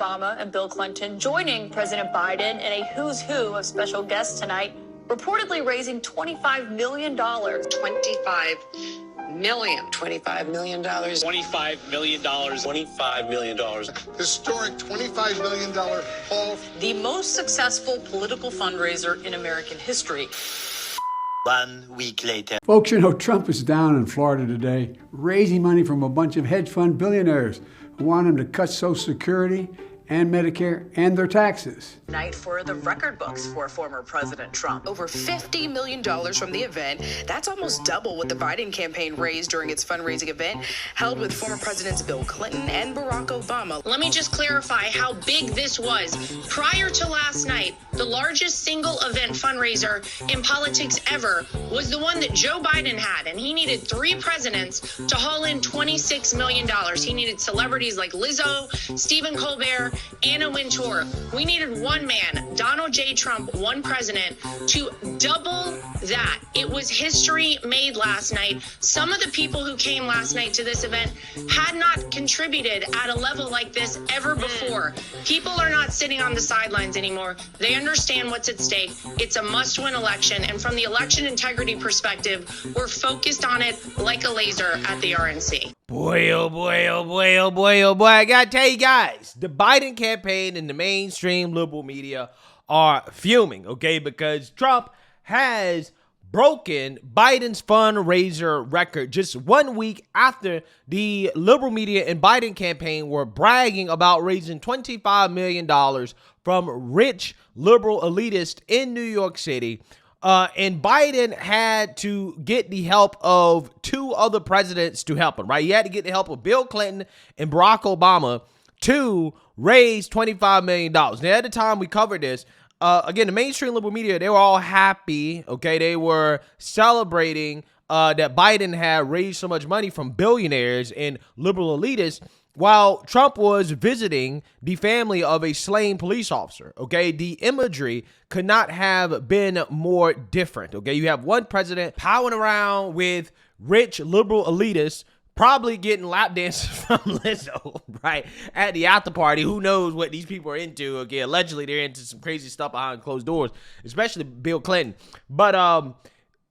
Obama and Bill Clinton joining President Biden in a who's who of special guests tonight, reportedly raising $25 million. $25 million. $25 million. $25 million. $25 million. Historic $25 million haul. The most successful political fundraiser in American history. 1 week later. Folks, you know, Trump is down in Florida today, raising money from a bunch of hedge fund billionaires who want him to cut Social Security and Medicare and their taxes. Night for the record books for former President Trump. Over $50 million from the event. That's almost double what the Biden campaign raised during its fundraising event held with former Presidents Bill Clinton and Barack Obama. Let me just clarify how big this was. Prior to last night, the largest single event fundraiser in politics ever was the one that Joe Biden had, and he needed 3 presidents to haul in $26 million. He needed celebrities like Lizzo, Stephen Colbert, Anna Wintour. We needed one man, Donald J. Trump, one president, to double that. It was history made last night. Some of the people who came last night to this event had not contributed at a level like this ever before. People are not sitting on the sidelines anymore. They understand what's at stake. It's a must-win election, and from the election integrity perspective, we're focused on it like a laser at the RNC. Boy, oh boy, oh boy, oh boy, oh boy. I gotta tell you guys, the Biden campaign and the mainstream liberal media are fuming, okay? Because Trump has broken Biden's fundraiser record just 1 week after the liberal media and Biden campaign were bragging about raising $25 million from rich liberal elitists in New York City. And Biden had to get the help of 2 other presidents to help him, right? He had to get the help of Bill Clinton and Barack Obama to raise $25 million. Now, at the time we covered this, again, the mainstream liberal media, they were all happy, okay? They were celebrating that Biden had raised so much money from billionaires and liberal elitists, while Trump was visiting the family of a slain police officer, okay? The imagery could not have been more different, okay? You have one president powering around with rich liberal elitists, probably getting lap dances from Lizzo, right? At the after party. Who knows what these people are into, okay? Allegedly, they're into some crazy stuff behind closed doors, especially Bill Clinton. But,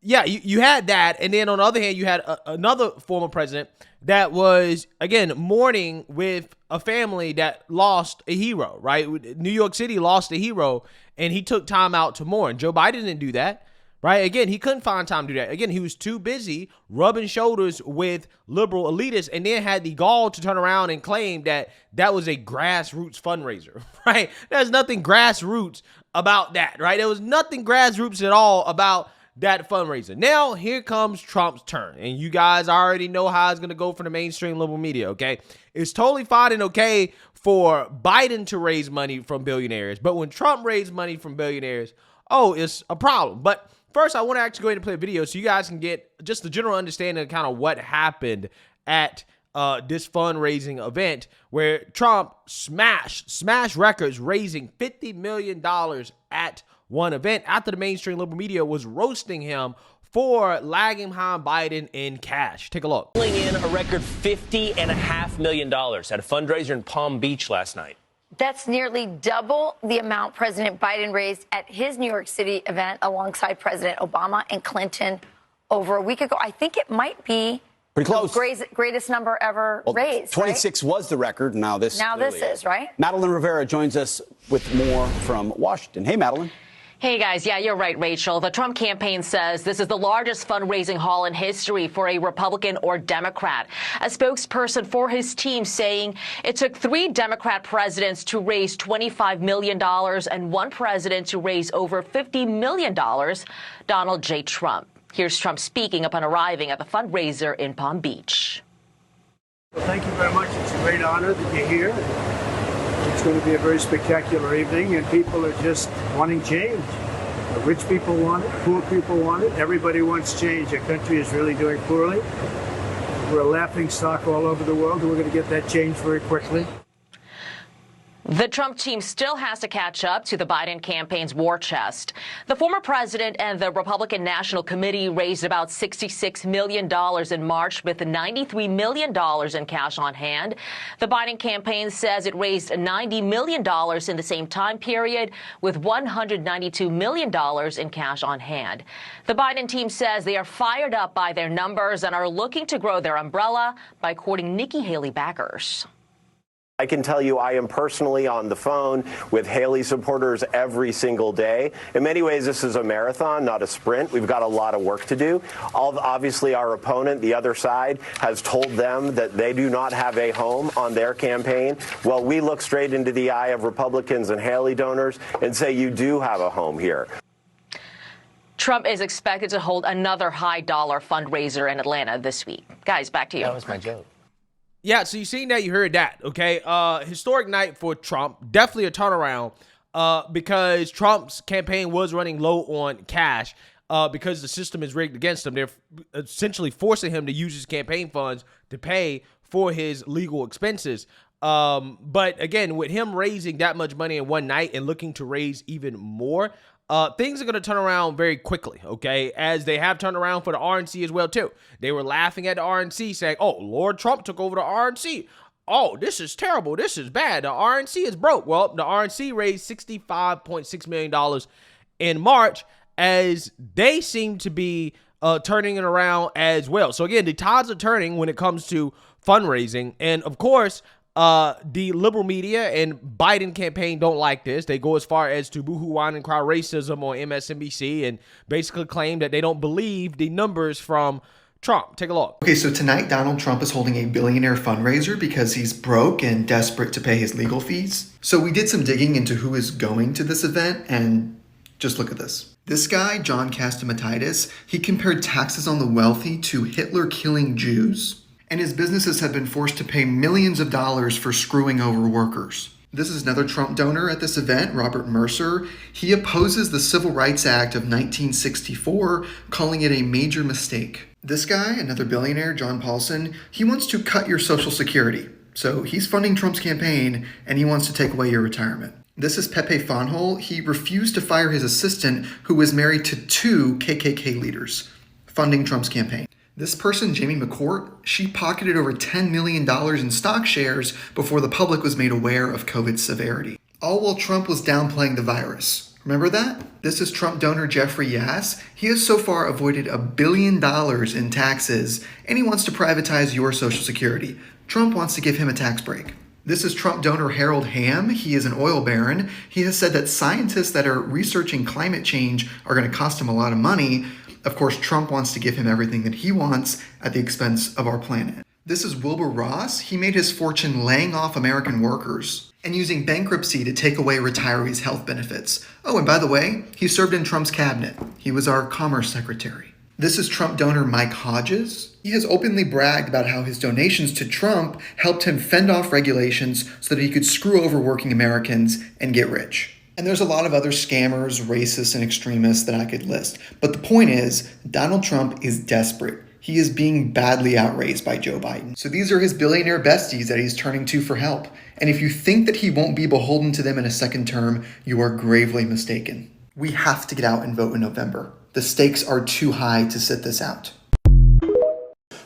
yeah, you had that. And then on the other hand, you had another former president that was, again, mourning with a family that lost a hero, right? New York City lost a hero, and he took time out to mourn. Joe Biden didn't do that, right? Again, he couldn't find time to do that. Again, he was too busy rubbing shoulders with liberal elitists, and then had the gall to turn around and claim that that was a grassroots fundraiser, right? There's nothing grassroots about that, right? There was nothing grassroots at all about that fundraiser. Now, here comes Trump's turn. And you guys already know how it's going to go for the mainstream liberal media, okay? It's totally fine and okay for Biden to raise money from billionaires. But when Trump raised money from billionaires, oh, it's a problem. But first, I want to actually go ahead and play a video so you guys can get just the general understanding of kind of what happened at this fundraising event where Trump smashed records, raising $50 million at one event after the mainstream liberal media was roasting him for lagging behind Biden in cash. Take a look. Pulling in a record $50.5 million at a fundraiser in Palm Beach last night. That's nearly double the amount President Biden raised at his New York City event alongside President Obama and Clinton over a week ago. I think it might be pretty close. The greatest number ever raised. 26 right? was the record. Now this is, right? Madeline Rivera joins us with more from Washington. Hey, Madeline. Hey, guys. Yeah, you're right, Rachel. The Trump campaign says this is the largest fundraising haul in history for a Republican or Democrat. A spokesperson for his team saying it took 3 Democrat presidents to raise $25 million and 1 president to raise over $50 million, Donald J. Trump. Here's Trump speaking upon arriving at the fundraiser in Palm Beach. Well, thank you very much. It's a great honor that you're here. It's going to be a very spectacular evening, and people are just wanting change. Rich people want it, poor people want it, everybody wants change. Our country is really doing poorly. We're a laughing stock all over the world, and we're going to get that change very quickly. The Trump team still has to catch up to the Biden campaign's war chest. The former president and the Republican National Committee raised about $66 million in March with $93 million in cash on hand. The Biden campaign says it raised $90 million in the same time period with $192 million in cash on hand. The Biden team says they are fired up by their numbers and are looking to grow their umbrella by courting Nikki Haley backers. I can tell you I am personally on the phone with Haley supporters every single day. In many ways, this is a marathon, not a sprint. We've got a lot of work to do. Obviously, our opponent, the other side, has told them that they do not have a home on their campaign. Well, we look straight into the eye of Republicans and Haley donors and say you do have a home here. Trump is expected to hold another high-dollar fundraiser in Atlanta this week. Guys, back to you. That was my joke. Yeah, so you seen that, you heard that, okay? Historic night for Trump, definitely a turnaround because Trump's campaign was running low on cash because the system is rigged against him. They're essentially forcing him to use his campaign funds to pay for his legal expenses. But again, with him raising that much money in one night and looking to raise even more, things are going to turn around very quickly, okay, as they have turned around for the RNC as well, too. They were laughing at the RNC saying, oh, Lord Trump took over the RNC. Oh, this is terrible. This is bad. The RNC is broke. Well, the RNC raised $65.6 million in March as they seem to be turning it around as well. So, again, the tides are turning when it comes to fundraising. And, of course, the liberal media and Biden campaign don't like this. They go as far as to boohoo, whine, and cry racism on MSNBC and basically claim that they don't believe the numbers from Trump. Take a look. Okay, so tonight Donald Trump is holding a billionaire fundraiser because he's broke and desperate to pay his legal fees. So we did some digging into who is going to this event, and just look at this. This guy, John Catsimatidis, he compared taxes on the wealthy to Hitler killing Jews. And his businesses have been forced to pay millions of dollars for screwing over workers. This is another Trump donor at this event, Robert Mercer. He opposes the Civil Rights Act of 1964, calling it a major mistake. This guy, another billionaire, John Paulson, he wants to cut your Social Security. So he's funding Trump's campaign, and he wants to take away your retirement. This is Pepe Fonhol. He refused to fire his assistant, who was married to 2 KKK leaders, funding Trump's campaign. This person, Jamie McCourt, she pocketed over $10 million in stock shares before the public was made aware of COVID's severity. All while Trump was downplaying the virus. Remember that? This is Trump donor Jeffrey Yass. He has so far avoided $1 billion in taxes, and he wants to privatize your Social Security. Trump wants to give him a tax break. This is Trump donor Harold Hamm. He is an oil baron. He has said that scientists that are researching climate change are going to cost him a lot of money. Of course, Trump wants to give him everything that he wants at the expense of our planet. This is Wilbur Ross. He made his fortune laying off American workers and using bankruptcy to take away retirees' health benefits. Oh, and by the way, he served in Trump's cabinet. He was our commerce secretary. This is Trump donor Mike Hodges. He has openly bragged about how his donations to Trump helped him fend off regulations so that he could screw over working Americans and get rich. And there's a lot of other scammers, racists, and extremists that I could list. But the point is, Donald Trump is desperate. He is being badly outraised by Joe Biden. So these are his billionaire besties that he's turning to for help. And if you think that he won't be beholden to them in a second term, you are gravely mistaken. We have to get out and vote in November. The stakes are too high to sit this out.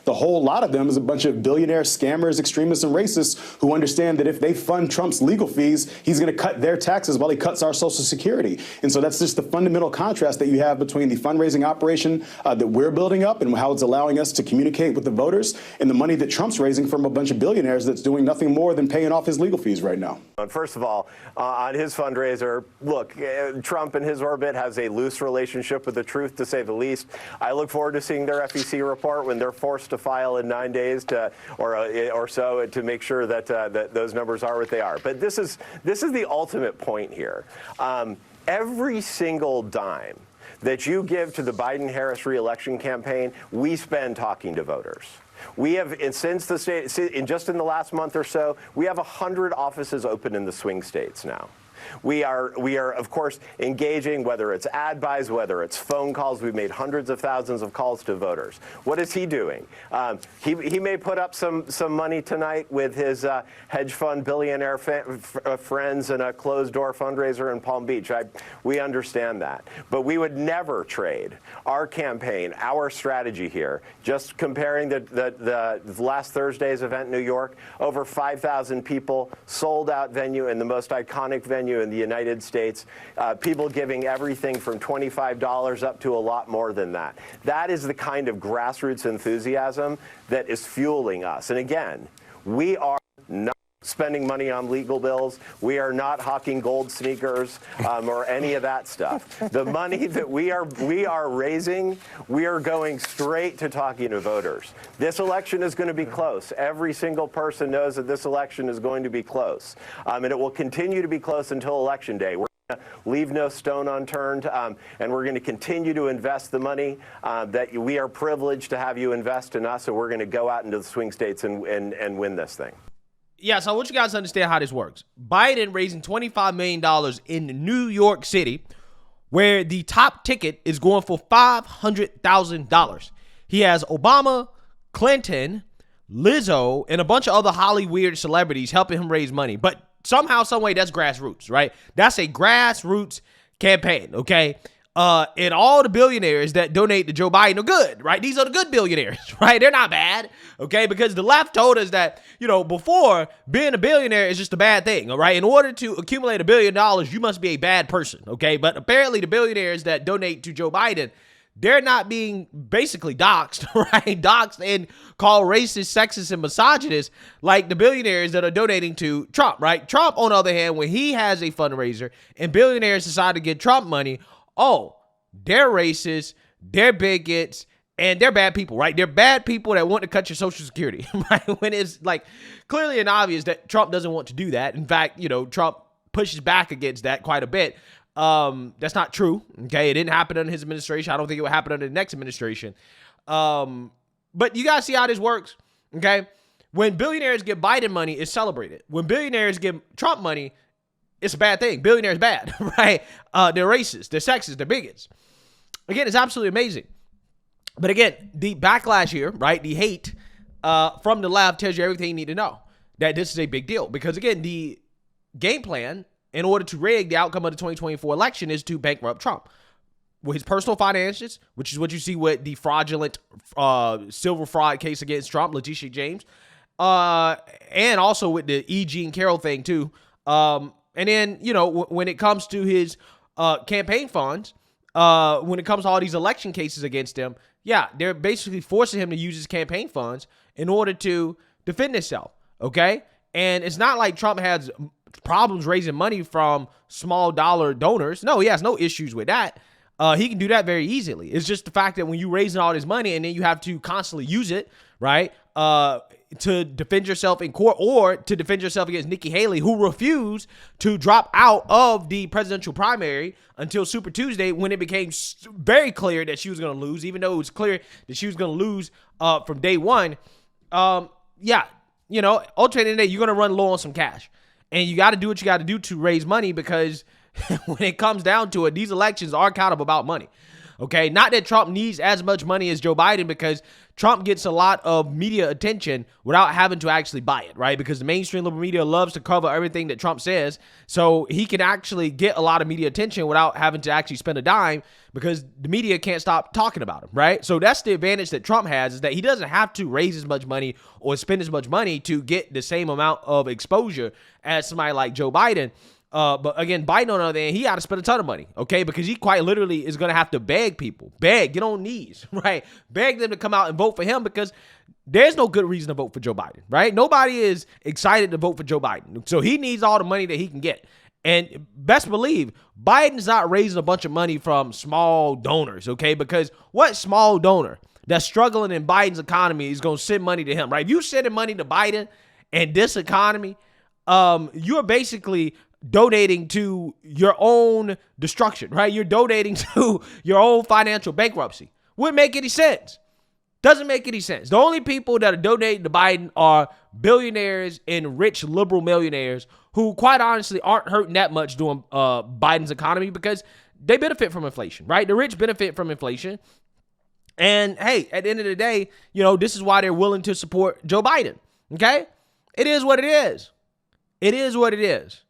The whole lot of them is a bunch of billionaire scammers, extremists, and racists who understand that if they fund Trump's legal fees, he's going to cut their taxes while he cuts our Social Security. And so that's just the fundamental contrast that you have between the fundraising operation that we're building up and how it's allowing us to communicate with the voters and the money that Trump's raising from a bunch of billionaires that's doing nothing more than paying off his legal fees right now. First of all, on his fundraiser, look, Trump and his orbit has a loose relationship with the truth, to say the least. I look forward to seeing their FEC report when they're forced to file in 9 days or so to make sure that that those numbers are what they are. But this is the ultimate point here. Every single dime that you give to the Biden-Harris reelection campaign, we spend talking to voters. We have, since the state, just in the last month or so, we have 100 offices open in the swing states now. We are, of course, engaging, whether it's ad buys, whether it's phone calls. We've made hundreds of thousands of calls to voters. What is he doing? He may put up some money tonight with his hedge fund billionaire friends and a closed-door fundraiser in Palm Beach. We understand that. But we would never trade our campaign, our strategy here. Just comparing the last Thursday's event in New York, over 5,000 people, sold-out venue in the most iconic venue in the United States, people giving everything from $25 up to a lot more than that. That is the kind of grassroots enthusiasm that is fueling us. And again, we are not spending money on legal bills. We are not hawking gold sneakers or any of that stuff. The money that we are raising, we are going straight to talking to voters. This election is going to be close. Every single person knows that this election is going to be close. And it will continue to be close until Election Day. We're going to leave no stone unturned, and we're going to continue to invest the money that we are privileged to have you invest in us, and we're going to go out into the swing states and win this thing. Yeah, so I want you guys to understand how this works. Biden raising $25 million in New York City, where the top ticket is going for $500,000. He has Obama, Clinton, Lizzo, and a bunch of other Hollywood celebrities helping him raise money. But somehow, some way, that's grassroots, right? That's a grassroots campaign, okay? And all the billionaires that donate to Joe Biden are good, right? These are the good billionaires, right? They're not bad, okay? Because the left told us that, before, being a billionaire is just a bad thing, all right? In order to accumulate $1 billion, you must be a bad person, okay? But apparently the billionaires that donate to Joe Biden, they're not being basically doxxed, right? Doxxed and called racist, sexist, and misogynist like the billionaires that are donating to Trump, right? Trump, on the other hand, when he has a fundraiser and billionaires decide to give Trump money, oh, they're racist, they're bigots, and they're bad people, right? They're bad people that want to cut your Social Security, right? When it's like clearly and obvious that Trump doesn't want to do that. In fact, Trump pushes back against that quite a bit. That's not true, okay? It didn't happen under his administration. I don't think it will happen under the next administration. But you guys see how this works, okay? When billionaires get Biden money, it's celebrated. When billionaires give Trump money, it's a bad thing. Billionaires bad, right? They're racist, they're sexist, they're bigots. Again, it's absolutely amazing. But again, the backlash here, right? The hate from the left tells you everything you need to know. That this is a big deal. Because again, the game plan in order to rig the outcome of the 2024 election is to bankrupt Trump. With his personal finances, which is what you see with the fraudulent silver fraud case against Trump, Letitia James, and also with the E. Jean Carroll thing too. And then, when it comes to his campaign funds, when it comes to all these election cases against him, yeah, they're basically forcing him to use his campaign funds in order to defend himself, okay? And it's not like Trump has problems raising money from small dollar donors. No, he has no issues with that. He can do that very easily. It's just the fact that when you're raising all this money and then you have to constantly use it, right, to defend yourself in court or to defend yourself against Nikki Haley, who refused to drop out of the presidential primary until Super Tuesday when it became very clear that she was going to lose, even though it was clear that she was going to lose from day one. Yeah, ultimately, you're going to run low on some cash. And you got to do what you got to do to raise money because when it comes down to it, these elections are kind of about money. Okay, not that Trump needs as much money as Joe Biden because Trump gets a lot of media attention without having to actually buy it, right? Because the mainstream liberal media loves to cover everything that Trump says. So he can actually get a lot of media attention without having to actually spend a dime because the media can't stop talking about him, right? So that's the advantage that Trump has, is that he doesn't have to raise as much money or spend as much money to get the same amount of exposure as somebody like Joe Biden. But again, Biden on the other hand, he got to spend a ton of money, okay? Because he quite literally is going to have to beg people, get on knees, right? Beg them to come out and vote for him because there's no good reason to vote for Joe Biden, right? Nobody is excited to vote for Joe Biden. So he needs all the money that he can get. And best believe, Biden's not raising a bunch of money from small donors, okay? Because what small donor that's struggling in Biden's economy is going to send money to him, right? If you're sending money to Biden and this economy, you're basically donating to your own destruction, right? You're donating to your own financial bankruptcy. Wouldn't make any sense. Doesn't make any sense. The only people that are donating to Biden are billionaires and rich liberal millionaires who, quite honestly, aren't hurting that much doing Biden's economy because they benefit from inflation, right? The rich benefit from inflation. And hey, at the end of the day, this is why they're willing to support Joe Biden. Okay? It is what it is. It is what it is.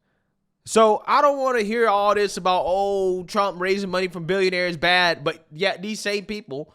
So I don't want to hear all this about, Trump raising money from billionaires bad, but yet these same people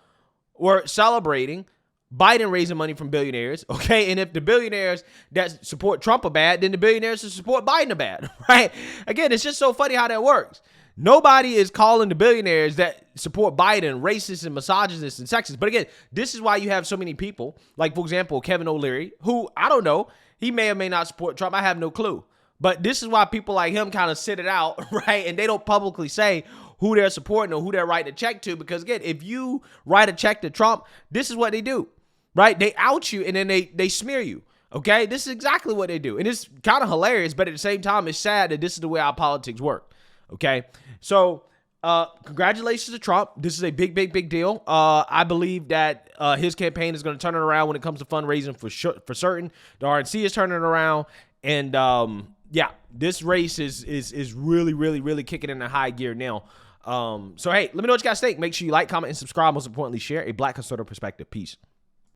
were celebrating Biden raising money from billionaires, okay? And if the billionaires that support Trump are bad, then the billionaires that support Biden are bad, right? Again, it's just so funny how that works. Nobody is calling the billionaires that support Biden racist and misogynist and sexist. But again, this is why you have so many people, like, for example, Kevin O'Leary, who, I don't know, he may or may not support Trump. I have no clue. But this is why people like him kind of sit it out, right? And they don't publicly say who they're supporting or who they're writing a check to. Because again, if you write a check to Trump, this is what they do, right? They out you and then they smear you, okay? This is exactly what they do. And it's kind of hilarious, but at the same time, it's sad that this is the way our politics work, okay? So congratulations to Trump. This is a big, big, big deal. I believe that his campaign is going to turn it around when it comes to fundraising for certain. The RNC is turning it around. And yeah, this race is really, really, really kicking into high gear now. So, hey, let me know what you guys think. Make sure you like, comment, and subscribe. Most importantly, share a Black conservative perspective. Peace.